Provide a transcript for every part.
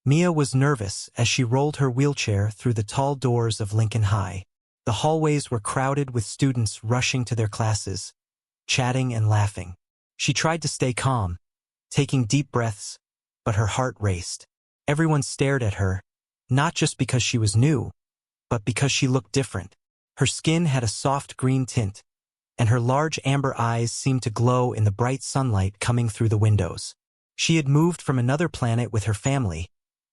Mia was nervous as she rolled her wheelchair through the tall doors of Lincoln High. The hallways were crowded with students rushing to their classes, chatting and laughing. She tried to stay calm, taking deep breaths, but her heart raced. Everyone stared at her, not just because she was new, but because she looked different. Her skin had a soft green tint, and her large amber eyes seemed to glow in the bright sunlight coming through the windows. She had moved from another planet with her family,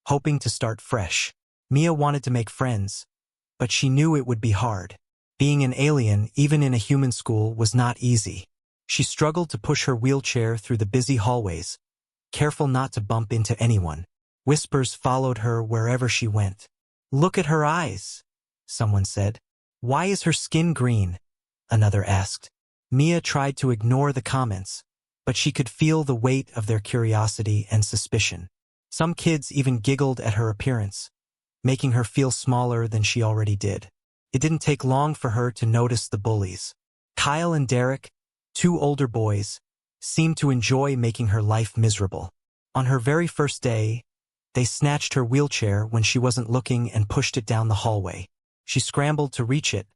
hoping to start fresh. Mia wanted to make friends, but she knew it would be hard. Being an alien, even in a human school, was not easy. She struggled to push her wheelchair through the busy hallways, careful not to bump into anyone. Whispers followed her wherever she went. "Look at her eyes," someone said. "Why is her skin green?" another asked. Mia tried to ignore the comments, but she could feel the weight of their curiosity and suspicion. Some kids even giggled at her appearance, making her feel smaller than she already did. It didn't take long for her to notice the bullies. Kyle and Derek, two older boys, seemed to enjoy making her life miserable. On her very first day, they snatched her wheelchair when she wasn't looking and pushed it down the hallway. She scrambled to reach it,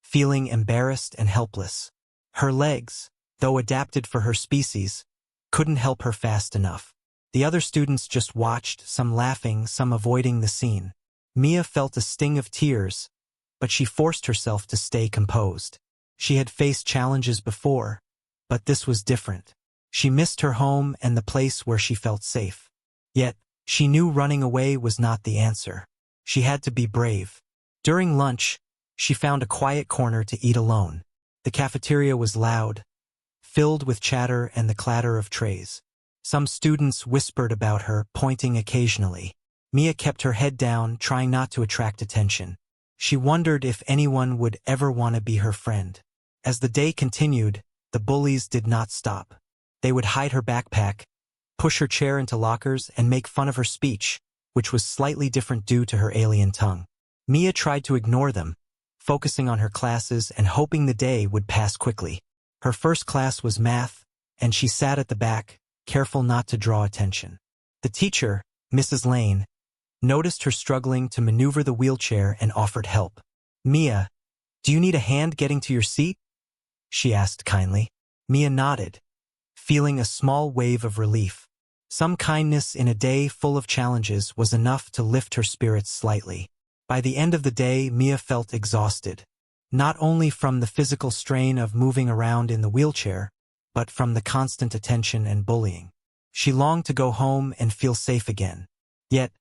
feeling embarrassed and helpless. Her legs, though adapted for her species, couldn't help her fast enough. The other students just watched, some laughing, some avoiding the scene. Mia felt a sting of tears, but she forced herself to stay composed. She had faced challenges before, but this was different. She missed her home and the place where she felt safe. Yet, she knew running away was not the answer. She had to be brave. During lunch, she found a quiet corner to eat alone. The cafeteria was loud, filled with chatter and the clatter of trays. Some students whispered about her, pointing occasionally. Mia kept her head down, trying not to attract attention. She wondered if anyone would ever want to be her friend. As the day continued, the bullies did not stop. They would hide her backpack, push her chair into lockers, and make fun of her speech, which was slightly different due to her alien tongue. Mia tried to ignore them, focusing on her classes and hoping the day would pass quickly. Her first class was math, and she sat at the back, careful not to draw attention. The teacher, Mrs. Lane, noticed her struggling to maneuver the wheelchair and offered help. "Mia, do you need a hand getting to your seat?" she asked kindly. Mia nodded, feeling a small wave of relief. Some kindness in a day full of challenges was enough to lift her spirits slightly. By the end of the day, Mia felt exhausted, not only from the physical strain of moving around in the wheelchair, but from the constant attention and bullying. She longed to go home and feel safe again. Yet,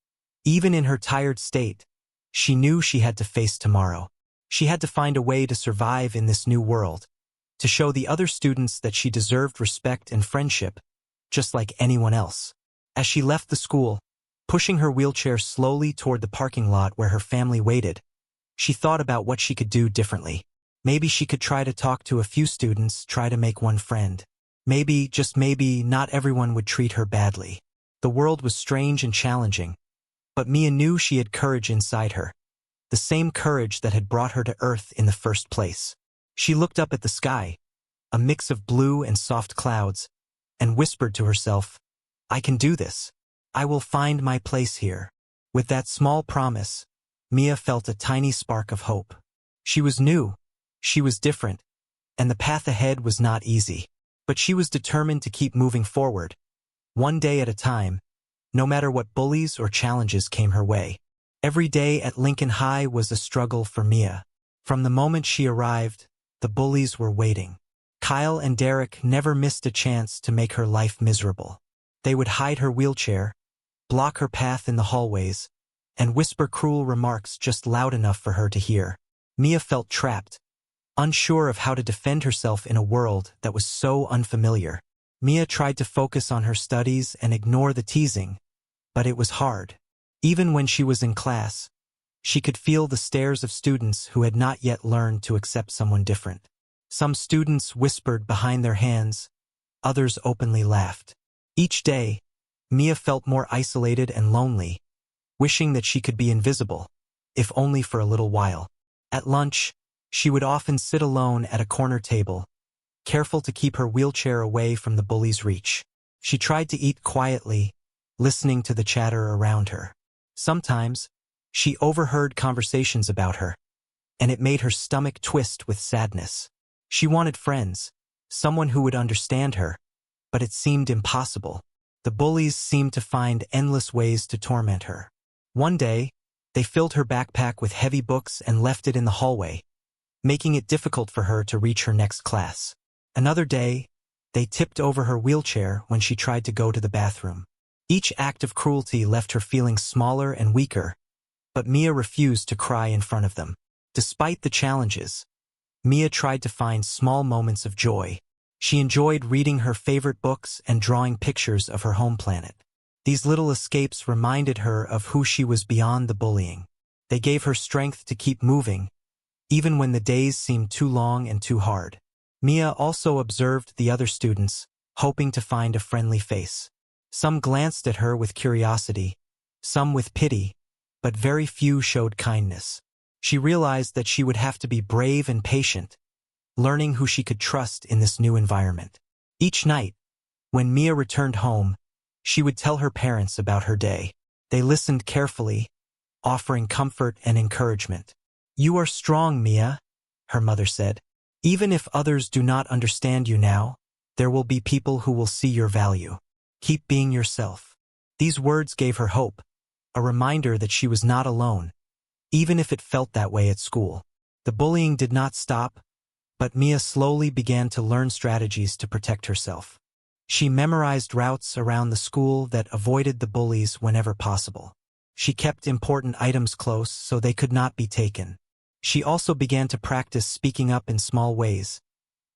even in her tired state, she knew she had to face tomorrow. She had to find a way to survive in this new world, to show the other students that she deserved respect and friendship, just like anyone else. As she left the school, pushing her wheelchair slowly toward the parking lot where her family waited, she thought about what she could do differently. Maybe she could try to talk to a few students, try to make one friend. Maybe, just maybe, not everyone would treat her badly. The world was strange and challenging, but Mia knew she had courage inside her, the same courage that had brought her to Earth in the first place. She looked up at the sky, a mix of blue and soft clouds, and whispered to herself, "I can do this. I will find my place here." With that small promise, Mia felt a tiny spark of hope. She was new, she was different, and the path ahead was not easy. But she was determined to keep moving forward, one day at a time, no matter what bullies or challenges came her way. Every day at Lincoln High was a struggle for Mia. From the moment she arrived, the bullies were waiting. Kyle and Derek never missed a chance to make her life miserable. They would hide her wheelchair, block her path in the hallways, and whisper cruel remarks just loud enough for her to hear. Mia felt trapped, unsure of how to defend herself in a world that was so unfamiliar. Mia tried to focus on her studies and ignore the teasing, but it was hard. Even when she was in class, she could feel the stares of students who had not yet learned to accept someone different. Some students whispered behind their hands, others openly laughed. Each day, Mia felt more isolated and lonely, wishing that she could be invisible, if only for a little while. At lunch, she would often sit alone at a corner table, careful to keep her wheelchair away from the bullies' reach. She tried to eat quietly, listening to the chatter around her. Sometimes, she overheard conversations about her, and it made her stomach twist with sadness. She wanted friends, someone who would understand her, but it seemed impossible. The bullies seemed to find endless ways to torment her. One day, they filled her backpack with heavy books and left it in the hallway, making it difficult for her to reach her next class. Another day, they tipped over her wheelchair when she tried to go to the bathroom. Each act of cruelty left her feeling smaller and weaker, but Mia refused to cry in front of them. Despite the challenges, Mia tried to find small moments of joy. She enjoyed reading her favorite books and drawing pictures of her home planet. These little escapes reminded her of who she was beyond the bullying. They gave her strength to keep moving, even when the days seemed too long and too hard. Mia also observed the other students, hoping to find a friendly face. Some glanced at her with curiosity, some with pity, but very few showed kindness. She realized that she would have to be brave and patient, learning who she could trust in this new environment. Each night, when Mia returned home, she would tell her parents about her day. They listened carefully, offering comfort and encouragement. "You are strong, Mia," her mother said. "Even if others do not understand you now, there will be people who will see your value. Keep being yourself." These words gave her hope, a reminder that she was not alone, even if it felt that way at school. The bullying did not stop, but Mia slowly began to learn strategies to protect herself. She memorized routes around the school that avoided the bullies whenever possible. She kept important items close so they could not be taken. She also began to practice speaking up in small ways,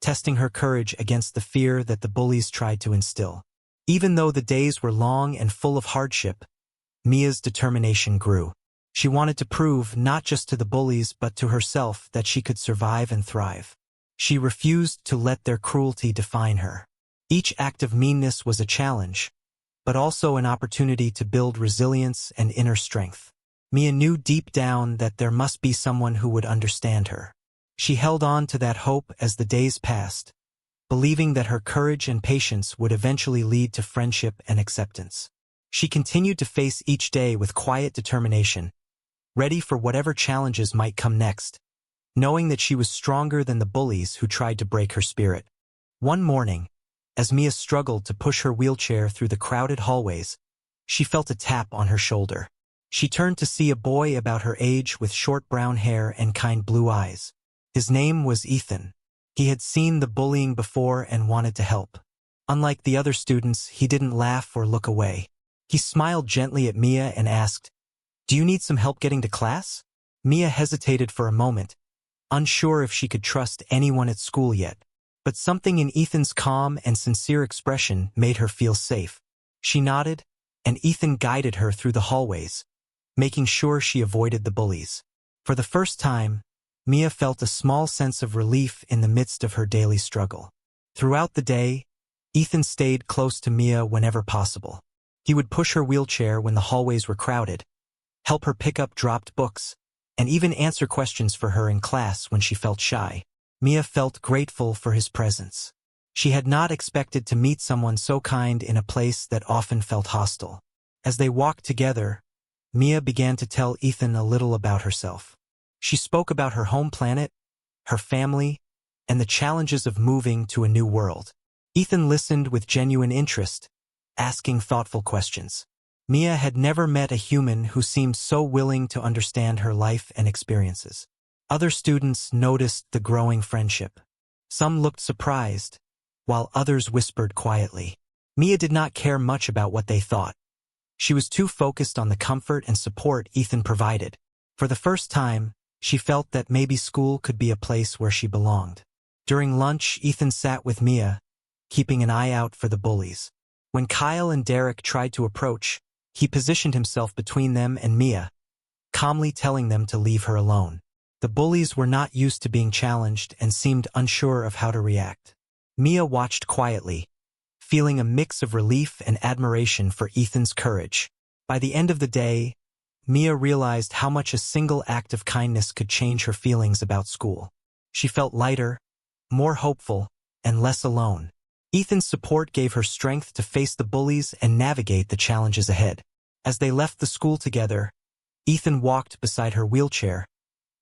testing her courage against the fear that the bullies tried to instill. Even though the days were long and full of hardship, Mia's determination grew. She wanted to prove not just to the bullies but to herself that she could survive and thrive. She refused to let their cruelty define her. Each act of meanness was a challenge, but also an opportunity to build resilience and inner strength. Mia knew deep down that there must be someone who would understand her. She held on to that hope as the days passed, believing that her courage and patience would eventually lead to friendship and acceptance. She continued to face each day with quiet determination, ready for whatever challenges might come next, knowing that she was stronger than the bullies who tried to break her spirit. One morning, as Mia struggled to push her wheelchair through the crowded hallways, she felt a tap on her shoulder. She turned to see a boy about her age with short brown hair and kind blue eyes. His name was Ethan. He had seen the bullying before and wanted to help. Unlike the other students, he didn't laugh or look away. He smiled gently at Mia and asked, "Do you need some help getting to class?" Mia hesitated for a moment, unsure if she could trust anyone at school yet. But something in Ethan's calm and sincere expression made her feel safe. She nodded, and Ethan guided her through the hallways, making sure she avoided the bullies. For the first time, Mia felt a small sense of relief in the midst of her daily struggle. Throughout the day, Ethan stayed close to Mia whenever possible. He would push her wheelchair when the hallways were crowded, help her pick up dropped books, and even answer questions for her in class when she felt shy. Mia felt grateful for his presence. She had not expected to meet someone so kind in a place that often felt hostile. As they walked together, Mia began to tell Ethan a little about herself. She spoke about her home planet, her family, and the challenges of moving to a new world. Ethan listened with genuine interest, asking thoughtful questions. Mia had never met a human who seemed so willing to understand her life and experiences. Other students noticed the growing friendship. Some looked surprised, while others whispered quietly. Mia did not care much about what they thought. She was too focused on the comfort and support Ethan provided. For the first time, she felt that maybe school could be a place where she belonged. During lunch, Ethan sat with Mia, keeping an eye out for the bullies. When Kyle and Derek tried to approach, he positioned himself between them and Mia, calmly telling them to leave her alone. The bullies were not used to being challenged and seemed unsure of how to react. Mia watched quietly, feeling a mix of relief and admiration for Ethan's courage. By the end of the day, Mia realized how much a single act of kindness could change her feelings about school. She felt lighter, more hopeful, and less alone. Ethan's support gave her strength to face the bullies and navigate the challenges ahead. As they left the school together, Ethan walked beside her wheelchair,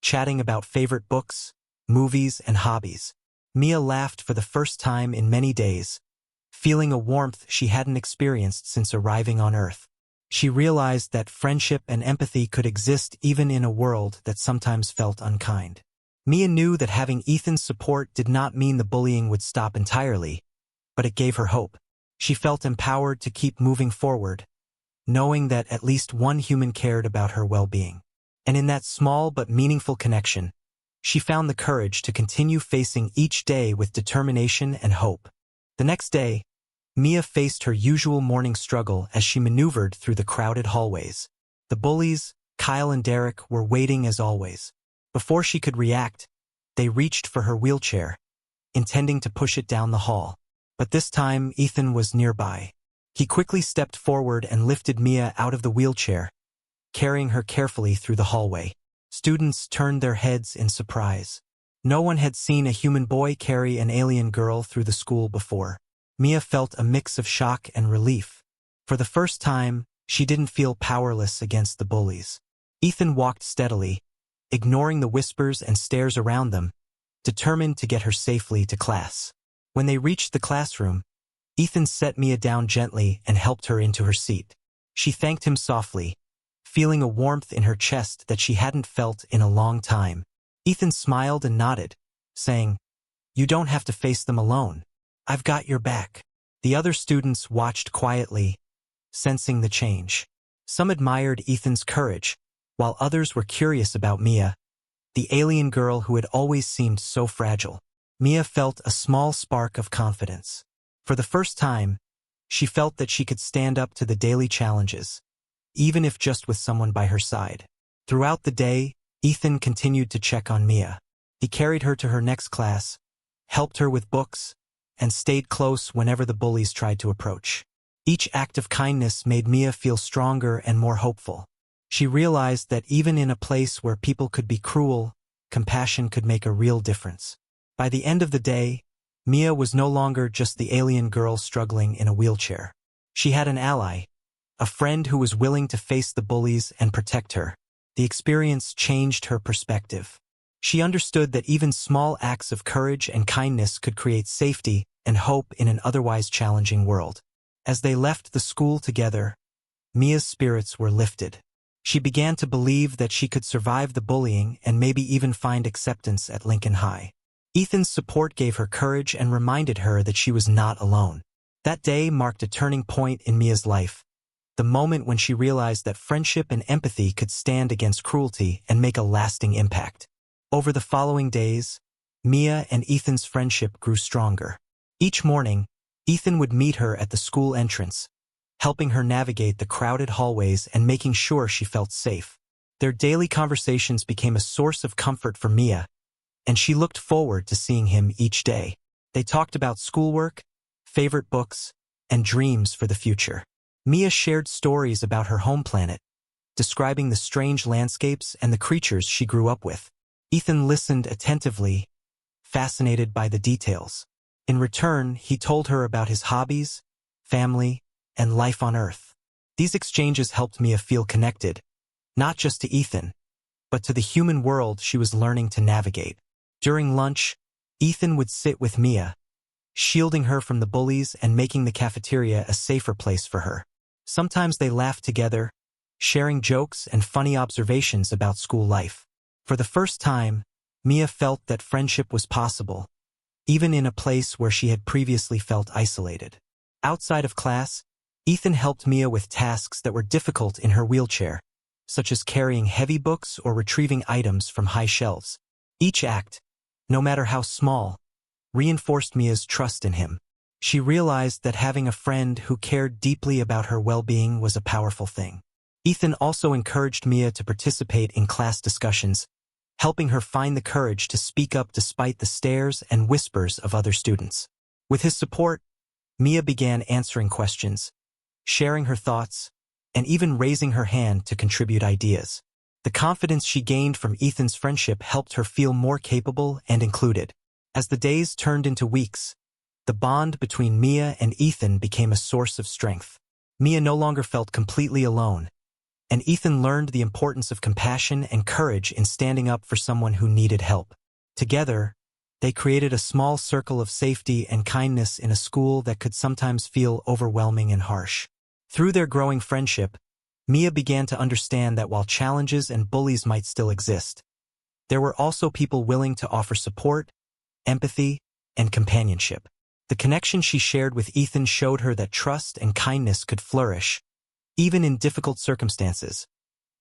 chatting about favorite books, movies, and hobbies. Mia laughed for the first time in many days, feeling a warmth she hadn't experienced since arriving on Earth. She realized that friendship and empathy could exist even in a world that sometimes felt unkind. Mia knew that having Ethan's support did not mean the bullying would stop entirely, but it gave her hope. She felt empowered to keep moving forward, knowing that at least one human cared about her well-being. And in that small but meaningful connection, she found the courage to continue facing each day with determination and hope. The next day, Mia faced her usual morning struggle as she maneuvered through the crowded hallways. The bullies, Kyle and Derek, were waiting as always. Before she could react, they reached for her wheelchair, intending to push it down the hall. But this time, Ethan was nearby. He quickly stepped forward and lifted Mia out of the wheelchair, carrying her carefully through the hallway. Students turned their heads in surprise. No one had seen a human boy carry an alien girl through the school before. Mia felt a mix of shock and relief. For the first time, she didn't feel powerless against the bullies. Ethan walked steadily, ignoring the whispers and stares around them, determined to get her safely to class. When they reached the classroom, Ethan set Mia down gently and helped her into her seat. She thanked him softly, feeling a warmth in her chest that she hadn't felt in a long time. Ethan smiled and nodded, saying, "You don't have to face them alone. I've got your back." The other students watched quietly, sensing the change. Some admired Ethan's courage, while others were curious about Mia, the alien girl who had always seemed so fragile. Mia felt a small spark of confidence. For the first time, she felt that she could stand up to the daily challenges, even if just with someone by her side. Throughout the day, Ethan continued to check on Mia. He carried her to her next class, helped her with books, and stayed close whenever the bullies tried to approach. Each act of kindness made Mia feel stronger and more hopeful. She realized that even in a place where people could be cruel, compassion could make a real difference. By the end of the day, Mia was no longer just the alien girl struggling in a wheelchair. She had an ally, a friend who was willing to face the bullies and protect her. The experience changed her perspective. She understood that even small acts of courage and kindness could create safety and hope in an otherwise challenging world. As they left the school together, Mia's spirits were lifted. She began to believe that she could survive the bullying and maybe even find acceptance at Lincoln High. Ethan's support gave her courage and reminded her that she was not alone. That day marked a turning point in Mia's life, the moment when she realized that friendship and empathy could stand against cruelty and make a lasting impact. Over the following days, Mia and Ethan's friendship grew stronger. Each morning, Ethan would meet her at the school entrance, helping her navigate the crowded hallways and making sure she felt safe. Their daily conversations became a source of comfort for Mia, and she looked forward to seeing him each day. They talked about schoolwork, favorite books, and dreams for the future. Mia shared stories about her home planet, describing the strange landscapes and the creatures she grew up with. Ethan listened attentively, fascinated by the details. In return, he told her about his hobbies, family, and life on Earth. These exchanges helped Mia feel connected, not just to Ethan, but to the human world she was learning to navigate. During lunch, Ethan would sit with Mia, shielding her from the bullies and making the cafeteria a safer place for her. Sometimes they laughed together, sharing jokes and funny observations about school life. For the first time, Mia felt that friendship was possible, even in a place where she had previously felt isolated. Outside of class, Ethan helped Mia with tasks that were difficult in her wheelchair, such as carrying heavy books or retrieving items from high shelves. Each act, no matter how small, reinforced Mia's trust in him. She realized that having a friend who cared deeply about her well-being was a powerful thing. Ethan also encouraged Mia to participate in class discussions, helping her find the courage to speak up despite the stares and whispers of other students. With his support, Mia began answering questions, sharing her thoughts, and even raising her hand to contribute ideas. The confidence she gained from Ethan's friendship helped her feel more capable and included. As the days turned into weeks, The bond between Mia and Ethan became a source of strength. Mia no longer felt completely alone, and Ethan learned the importance of compassion and courage in standing up for someone who needed help. Together, they created a small circle of safety and kindness in a school that could sometimes feel overwhelming and harsh. Through their growing friendship, Mia began to understand that while challenges and bullies might still exist, there were also people willing to offer support, empathy, and companionship. The connection she shared with Ethan showed her that trust and kindness could flourish, even in difficult circumstances,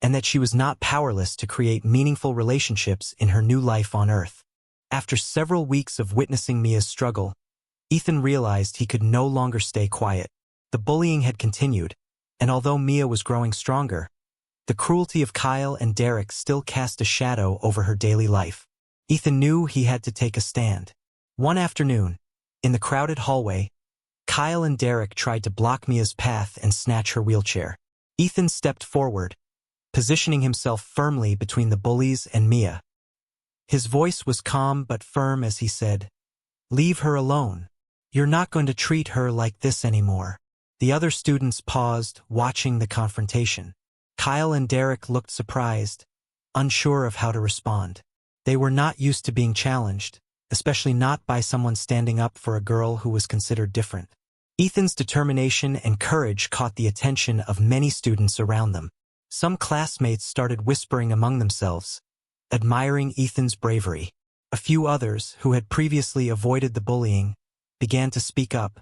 and that she was not powerless to create meaningful relationships in her new life on Earth. After several weeks of witnessing Mia's struggle, Ethan realized he could no longer stay quiet. The bullying had continued, and although Mia was growing stronger, the cruelty of Kyle and Derek still cast a shadow over her daily life. Ethan knew he had to take a stand. One afternoon, in the crowded hallway, Kyle and Derek tried to block Mia's path and snatch her wheelchair. Ethan stepped forward, positioning himself firmly between the bullies and Mia. His voice was calm but firm as he said, "Leave her alone. You're not going to treat her like this anymore." The other students paused, watching the confrontation. Kyle and Derek looked surprised, unsure of how to respond. They were not used to being challenged, especially not by someone standing up for a girl who was considered different. Ethan's determination and courage caught the attention of many students around them. Some classmates started whispering among themselves, admiring Ethan's bravery. A few others, who had previously avoided the bullying, began to speak up,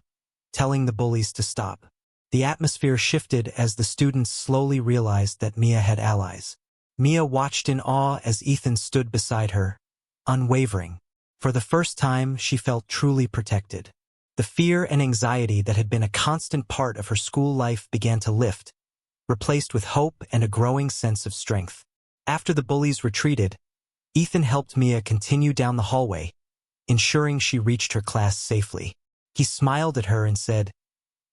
telling the bullies to stop. The atmosphere shifted as the students slowly realized that Mia had allies. Mia watched in awe as Ethan stood beside her, unwavering. For the first time, she felt truly protected. The fear and anxiety that had been a constant part of her school life began to lift, replaced with hope and a growing sense of strength. After the bullies retreated, Ethan helped Mia continue down the hallway, ensuring she reached her class safely. He smiled at her and said,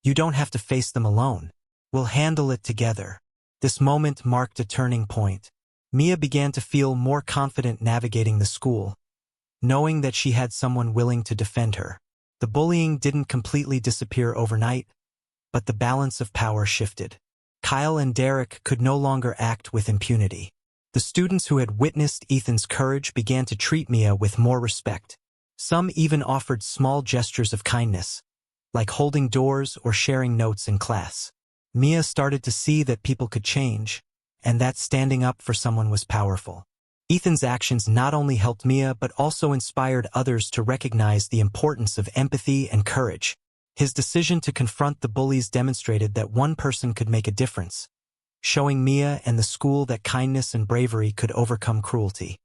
"You don't have to face them alone. We'll handle it together." This moment marked a turning point. Mia began to feel more confident navigating the school, knowing that she had someone willing to defend her. The bullying didn't completely disappear overnight, but the balance of power shifted. Kyle and Derek could no longer act with impunity. The students who had witnessed Ethan's courage began to treat Mia with more respect. Some even offered small gestures of kindness, like holding doors or sharing notes in class. Mia started to see that people could change, and that standing up for someone was powerful. Ethan's actions not only helped Mia but also inspired others to recognize the importance of empathy and courage. His decision to confront the bullies demonstrated that one person could make a difference, showing Mia and the school that kindness and bravery could overcome cruelty.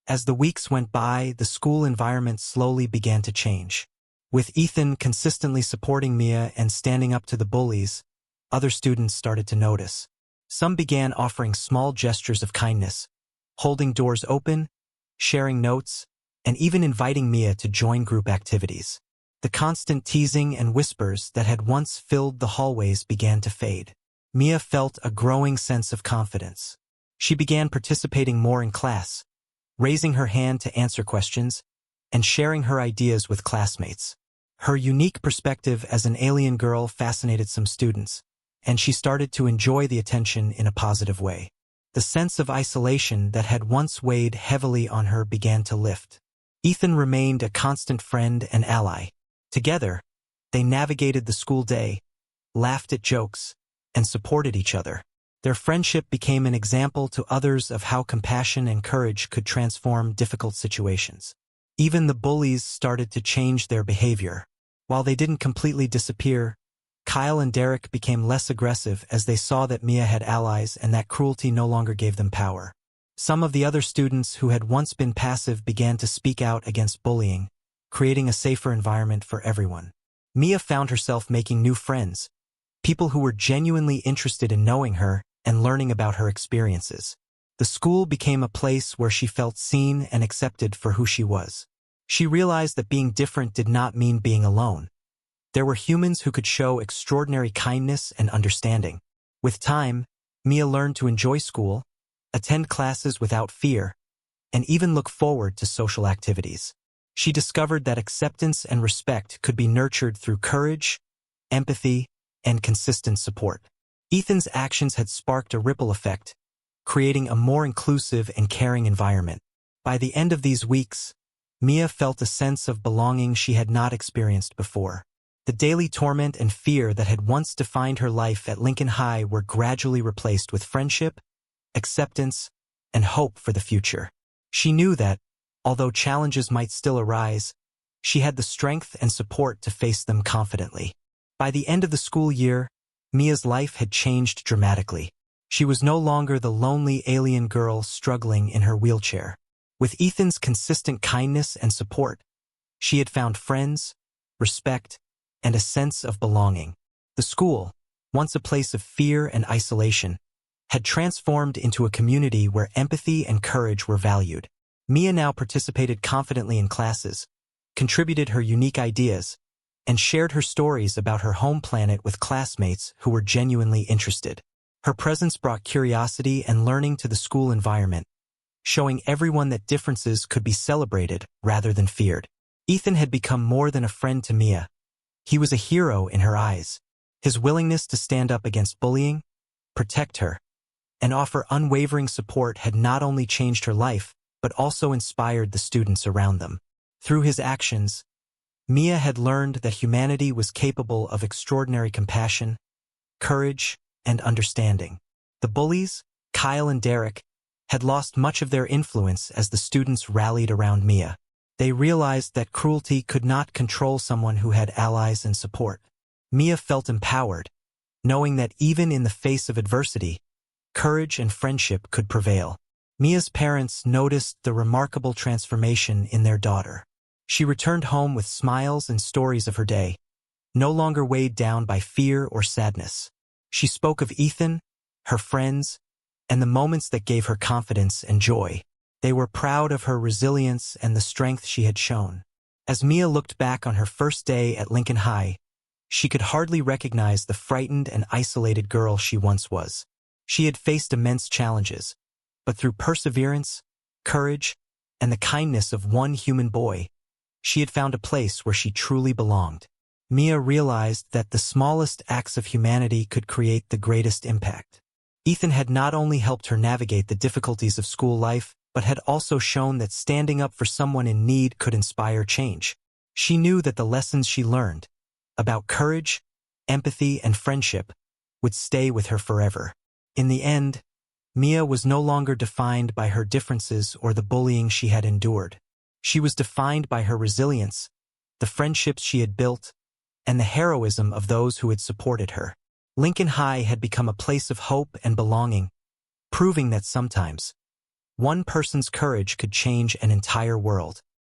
As the weeks went by, the school environment slowly began to change. With Ethan consistently supporting Mia and standing up to the bullies, other students started to notice. Some began offering small gestures of kindness, holding doors open, sharing notes, and even inviting Mia to join group activities. The constant teasing and whispers that had once filled the hallways began to fade. Mia felt a growing sense of confidence. She began participating more in class, raising her hand to answer questions, and sharing her ideas with classmates. Her unique perspective as an alien girl fascinated some students, and she started to enjoy the attention in a positive way. The sense of isolation that had once weighed heavily on her began to lift. Ethan remained a constant friend and ally. Together, they navigated the school day, laughed at jokes, and supported each other. Their friendship became an example to others of how compassion and courage could transform difficult situations. Even the bullies started to change their behavior. While they didn't completely disappear, Kyle and Derek became less aggressive as they saw that Mia had allies and that cruelty no longer gave them power. Some of the other students who had once been passive began to speak out against bullying, creating a safer environment for everyone. Mia found herself making new friends, people who were genuinely interested in knowing her and learning about her experiences. The school became a place where she felt seen and accepted for who she was. She realized that being different did not mean being alone. There were humans who could show extraordinary kindness and understanding. With time, Mia learned to enjoy school, attend classes without fear, and even look forward to social activities. She discovered that acceptance and respect could be nurtured through courage, empathy, and consistent support. Ethan's actions had sparked a ripple effect, creating a more inclusive and caring environment. By the end of these weeks, Mia felt a sense of belonging she had not experienced before. The daily torment and fear that had once defined her life at Lincoln High were gradually replaced with friendship, acceptance, and hope for the future. She knew that, although challenges might still arise, she had the strength and support to face them confidently. By the end of the school year, Mia's life had changed dramatically. She was no longer the lonely alien girl struggling in her wheelchair. With Ethan's consistent kindness and support, she had found friends, respect, and a sense of belonging. The school, once a place of fear and isolation, had transformed into a community where empathy and courage were valued. Mia now participated confidently in classes, contributed her unique ideas, and shared her stories about her home planet with classmates who were genuinely interested. Her presence brought curiosity and learning to the school environment, showing everyone that differences could be celebrated rather than feared. Ethan had become more than a friend to Mia. He was a hero in her eyes. His willingness to stand up against bullying, protect her, and offer unwavering support had not only changed her life, but also inspired the students around them. Through his actions, Mia had learned that humanity was capable of extraordinary compassion, courage, and understanding. The bullies, Kyle and Derek, had lost much of their influence as the students rallied around Mia. They realized that cruelty could not control someone who had allies and support. Mia felt empowered, knowing that even in the face of adversity, courage and friendship could prevail. Mia's parents noticed the remarkable transformation in their daughter. She returned home with smiles and stories of her day, no longer weighed down by fear or sadness. She spoke of Ethan, her friends, and the moments that gave her confidence and joy. They were proud of her resilience and the strength she had shown. As Mia looked back on her first day at Lincoln High, she could hardly recognize the frightened and isolated girl she once was. She had faced immense challenges, but through perseverance, courage, and the kindness of one human boy, she had found a place where she truly belonged. Mia realized that the smallest acts of humanity could create the greatest impact. Ethan had not only helped her navigate the difficulties of school life, but had also shown that standing up for someone in need could inspire change. She knew that the lessons she learned about courage, empathy, and friendship would stay with her forever. In the end, Mia was no longer defined by her differences or the bullying she had endured. She was defined by her resilience, the friendships she had built, and the heroism of those who had supported her. Lincoln High had become a place of hope and belonging, proving that sometimes one person's courage could change an entire world.